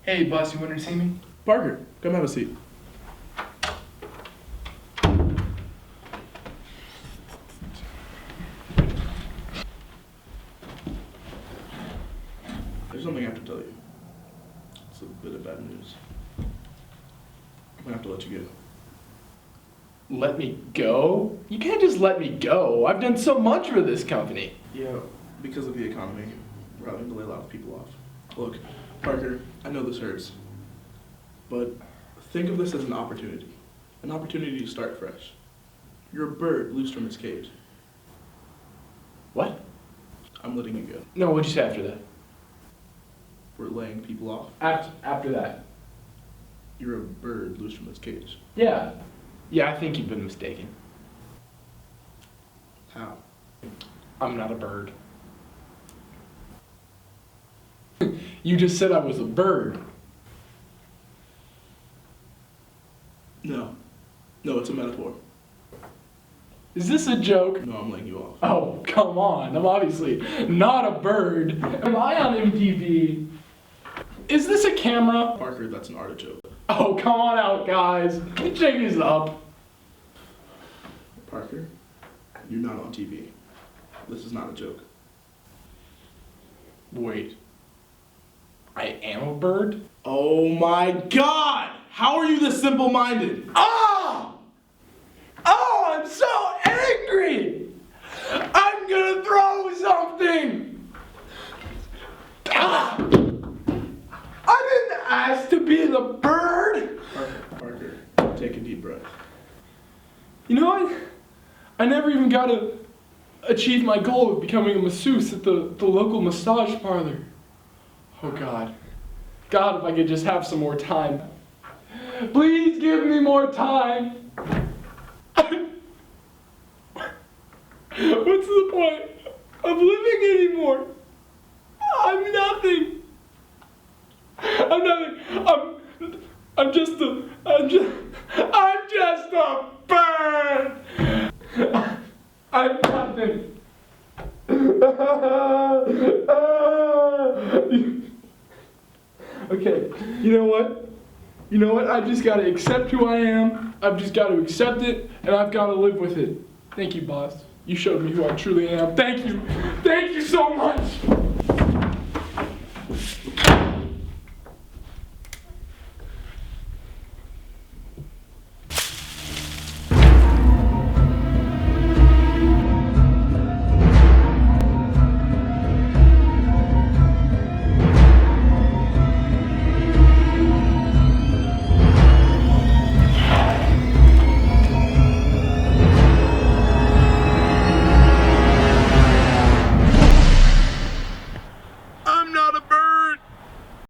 Hey, boss, you wanted to see me? Parker, come have a seat. There's something I have to tell you. It's a bit of bad news. I'm gonna have to let you go. Let me go? You can't just let me go. I've done so much for this company. Yeah, because of the economy, we're having to lay a lot of people off. Look, Parker, I know this hurts, but think of this as an opportunity to start fresh. You're a bird loose from its cage. What? I'm letting you go. No, what'd you say after that? We're laying people off. After that? You're a bird loose from its cage. Yeah. Yeah, I think you've been mistaken. How? I'm not a bird. You just said I was a bird. No. No, it's a metaphor. Is this a joke? No, I'm laying you off. Oh, come on. I'm obviously not a bird. Am I on MTV? Is this a camera? Parker, that's an artichoke. Oh, come on out, guys. Check this up. Parker, you're not on TV. This is not a joke. Wait. I am a bird? Oh my God! How are you this simple-minded? Ah! Oh, I'm so angry! I'm gonna throw something! Ah! I didn't ask to be the bird! Parker, take a deep breath. You know what? I never even got to achieve my goal of becoming a masseuse at the local massage parlor. Oh God. God, if I could just have some more time. Please give me more time. What's the point of living anymore? I'm nothing. I'm just a bird. I'm nothing. Okay, you know what? You know what? I've just got to accept who I am. I've just got to accept it, and I've got to live with it. Thank you, boss. You showed me who I truly am. Thank you. Thank you so much.